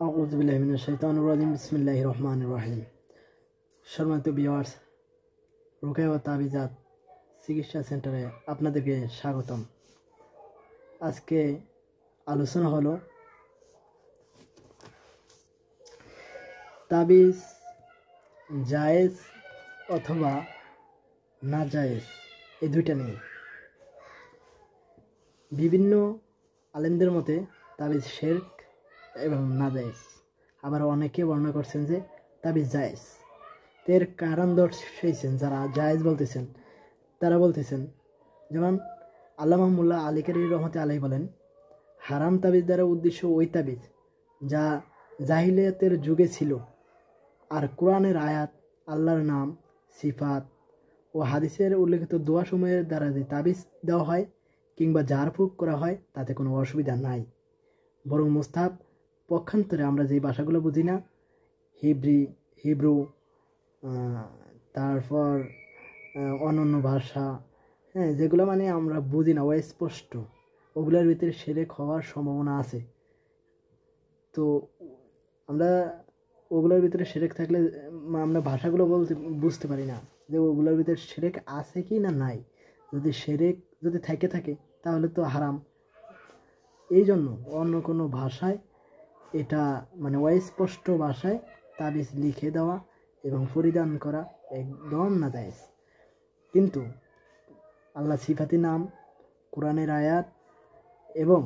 আউযু বিল্লাহি মিনাশ শাইতানির রাজিম বিসমিল্লাহির রহমানির রহিম। সম্মানিত ভিউয়ার্স, রুকায়া ও তাবিজাত চিকিৎসা সেন্টারে আপনাদেরকে স্বাগতম। আজকে আলোচনা হলো তাবিজ জায়েজ অথবা না জায়েজ, এই দুইটা নিয়ে। বিভিন্ন আলেমদের মতে তাবিজ শিরক এবং না জায়েজ, আবার অনেকে বর্ণনা করছেন যে তাবিজ জায়েজ। এর কারণ দর্শাইছেন যারা জায়েজ বলতেছেন, তারা বলতেছেন, যেমন আল্লামা মোল্লা আলী কারি রহমতে আলাই বলেন, হারাম তাবিজ দ্বারা উদ্দেশ্য ওই তাবিজ যা জাহিলিয়াতের যুগে ছিল, আর কোরআনের আয়াত, আল্লাহর নাম, সিফাত ও হাদিসের উল্লেখিত দোয়াসমূহের দ্বারা যে তাবিজ দেওয়া হয় কিংবা ঝাড়ফুঁক করা হয় তাতে কোনো অসুবিধা নাই। বরং মুস্তাহাব। পক্ষান্তরে আমরা যে ভাষাগুলো বুঝি না, হিব্রু, তারপর অন্যান্য ভাষা, যেগুলো মানে আমরা বুঝি না, অস্পষ্ট, ওগুলোর ভিতরে শিরক হওয়ার সম্ভাবনা আছে। তো আমরা ওগুলোর ভিতরে শিরক থাকলে আমরা ভাষাগুলো বুঝতে পারি না যে ওগুলোর ভিতরে শিরক আছে কি না নাই। যদি শিরক থাকে তাহলে তো হারাম। এই জন্য অন্য কোনো ভাষায় এটা মানে অস্পষ্ট ভাষায় তাবিজ লিখে দেওয়া এবং পরিধান করা একদম না জায়েজ। কিন্তু আল্লাহ সিফাতি নাম, কোরআনের আয়াত এবং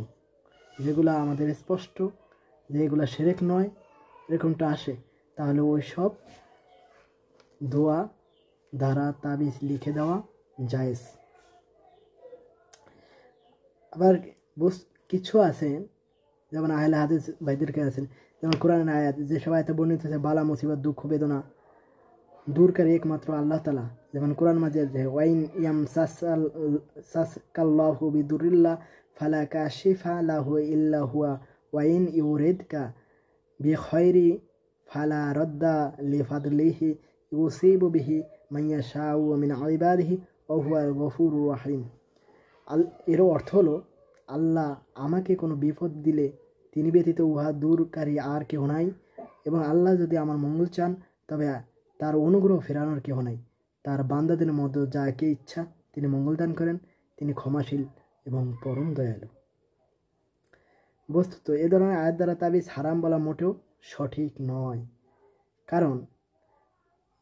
যেগুলো আমাদের স্পষ্ট, যেগুলো শিরক নয় এরকমটা আসে, তাহলে ওই সব দোয়া দ্বারা তাবিজ লিখে দেওয়া জায়েজ। আবার কিছু আছে, যেমন আহলে হাদিস ভাইদেরকে আছেন, যেমন কোরআনের আয়াত, যেসব আয়াতে বর্ণিত আছে বালা মুসিবত, দুঃখ বেদনা দূরকারী একমাত্র আল্লাহ তাআলা। যেমন কোরআন মাজিদ, ওয়াইন ইয়ামসাসকাল্লাহু বিদুরিল্লাহ ফালা কাশিফা লাহু ইল্লা হুয়া ওয়াইন ইউরিদকা বিখাইরি ফালা রাদ্দা লিফাদলিহি ইউসিবু বিহি মান ইয়াশাউ মিন ইবাদিহি ওয়া হুয়াল গফুরুর রহিম। এর অর্থ হলো, আল্লাহ আমাকে কোনো বিপদ দিলে তিনি ব্যতীত উহা দূরকারী আর কেহ নাই, এবং আল্লাহ যদি আমার মঙ্গল চান তবে তার অনুগ্রহ ফেরানোর কেহ নাই। তার বান্দাদের মধ্যে যাকে ইচ্ছা তিনি মঙ্গল দান করেন, তিনি ক্ষমাশীল এবং পরম দয়ালু। বস্তুত এ ধরনের আয়াত দ্বারা তাবিজ হারাম বলা মোটেও সঠিক নয়। কারণ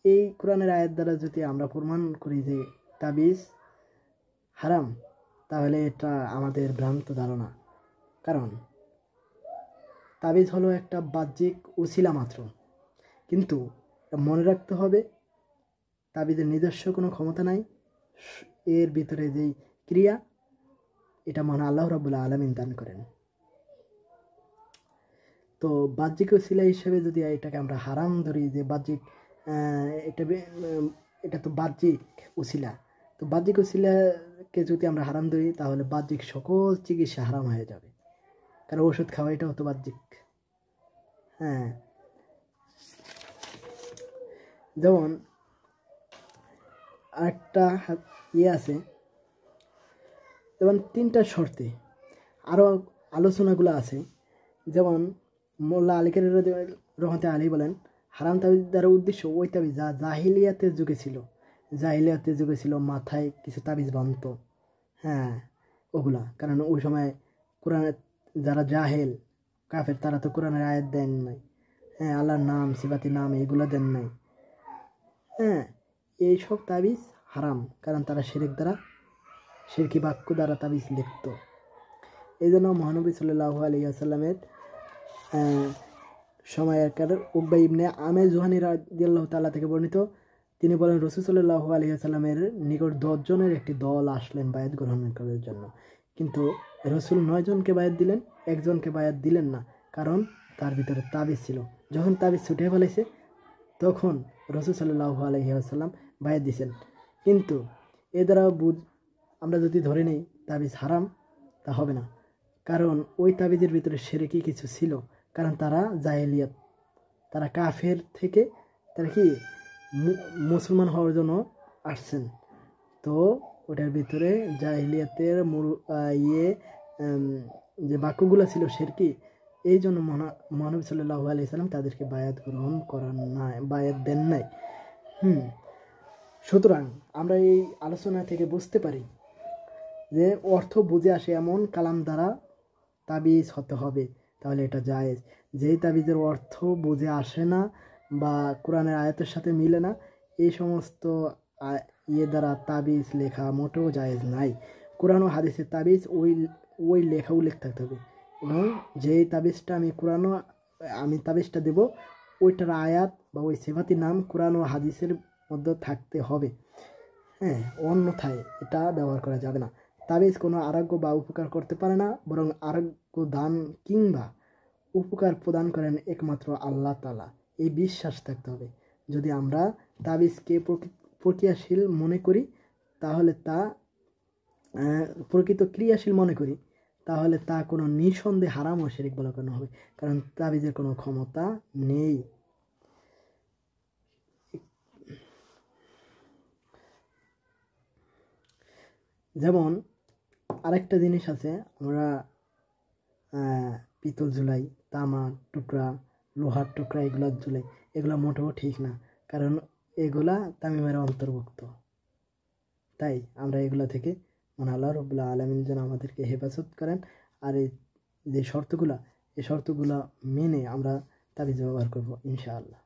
এই কোরআনের আয়াত দ্বারা যদি আমরা প্রমাণ করি যে তাবিজ হারাম, তাহলে এটা আমাদের ভ্রান্ত ধারণা। কারণ তাবিজ হলো একটা বাহ্যিক উছিলা মাত্র, কিন্তু মনে রাখতে হবে তাবিজের নিজস্ব কোনো ক্ষমতা নাই। এর ভিতরে যেই ক্রিয়া, এটা মহান আল্লাহ রাব্বুল আলামিন দান করেন। তো বাহ্যিক উছিলা হিসেবে যদি এটাকে আমরা হারাম ধরি, যে বাহ্যিক এটা তো বাহ্যিক উছিলা, তো বাহ্যিক উছিলাকে যদি আমরা হারাম ধরি তাহলে বাহ্যিক সকল চিকিৎসা হারাম হয়ে যাবে। কারণ ওষুধ খাওয়া এটাও তো বাহ্যিক। যেমন আরেকটা আছে, যেমন 3টা শর্তে আরও আলোচনাগুলো আছে। যেমন মোল্লা আলী কারি রহমতে আলী বলেন, হারাম তাবিজ দ্বারা উদ্দেশ্য ওই তাবিজ যা জাহিলিয়াতের যুগে ছিল, মাথায় কিছু তাবিজ বানত, ওগুলা। কারণ ওই সময় কোরআনের যারা জাহেল কাফের, তারা তো কোরআনের আয়াত দেন নাই, আল্লাহর নাম, সিফাতি নাম এগুলো দেন নাই। এইসব তাবিজ হারাম, কারণ তারা শিরকি বাক্য দ্বারা তাবিজ লিখত। এই জন্য মহানবী সাল্লাল্লাহু আলাইহি ওয়াসাল্লামের সময়কার উকবা ইবনে আমের জুহানি রাদিয়াল্লাহু তাআলা থেকে বর্ণিত, তিনি বলেন, রাসূল সাল্লাল্লাহু আলাইহি ওয়াসাল্লামের নিকট 10 জনের একটি দল আসলেন বায়াত গ্রহণ করার জন্য, কিন্তু রাসূল 9 জনকে বায়াত দিলেন, একজনকে বায়াত দিলেন না, কারণ তার ভিতরে তাবিজ ছিল। যখন তাবিজ ছুটে ফেলেছে তখন রাসূল সাল্লাল্লাহু আলাইহি ওয়াসাল্লাম বায়াত দিয়েছেন। কিন্তু এ দ্বারা আমরা যদি ধরে নেই তাবিজ হারাম, তা হবে না। কারণ ওই তাবিজের ভিতরে শিরকি কিছু ছিল, কারণ তারা জাহেলিয়াত, তারা কাফের থেকে তারা কি মুসলমান হওয়ার জন্য আসছেন। তো ওটার ভিতরে জাহেলিয়াতের যে বাক্যগুলো ছিল শিরকি, এই জন্য মহানবী সাল্লাল্লাহু আলাইহি সাল্লাম তাদেরকে বায়াত গ্রহণ করান নাই, বায়াত দেন নাই। সুতরাং আমরা এই আলোচনা থেকে বুঝতে পারি যে অর্থ বুঝে আসে এমন কালাম দ্বারা তাবিজ হতে হবে, তাহলে এটা জায়েজ। যেই তাবিজের অর্থ বুঝে আসে না বা কোরআনের আয়াতের সাথে মিলে না, এই সমস্ত দ্বারা তাবিজ লেখা মোটেও জায়েজ নাই। কোরআন ও হাদিসের তাবিজ ওই লেখা উল্লেখ থাকতে হবে, এবং যেই তাবিজটা আমি তাবিজটা দেব ওইটার আয়াত বা ওই সিফাতির নাম কোরআন ও হাদিসের মধ্যে থাকতে হবে। অন্যথায় এটা ব্যবহার করা যাবে না। তাবিজ কোনো আরোগ্য বা উপকার করতে পারে না, বরং আরোগ্য দান কিংবা উপকার প্রদান করেন একমাত্র আল্লাহ তাআলা, এই বিশ্বাস থাকতে হবে। যদি আমরা তাবিজকে প্রক্রিয়াশীল মনে করি, তাহলে তা প্রকৃত ক্রিয়াশীল মনে করি, তাহলে তা কোনো নিঃসন্দেহে হারাম ও শিরক বলে গণ্য হবে, কারণ তাবিজের কোনো ক্ষমতা নেই। যেমন আরেকটা জিনিস আছে, আমরা পিতল ঝুলাই, তামার টুকরা, লোহার টুকরা এগুলো ঝুলাই, এগুলো মোটেও ঠিক না, কারণ এগুলা তামিমের অন্তর্ভুক্ত। তাই আমরা এগুলো থেকে আল্লাহ রাব্বুল আলামিন যেন আমাদেরকে হেফাজত করেন। আর এই যে শর্তগুলা, এই শর্তগুলা মেনে আমরা তাবিজ ব্যবহার করবো ইনশাআল্লাহ।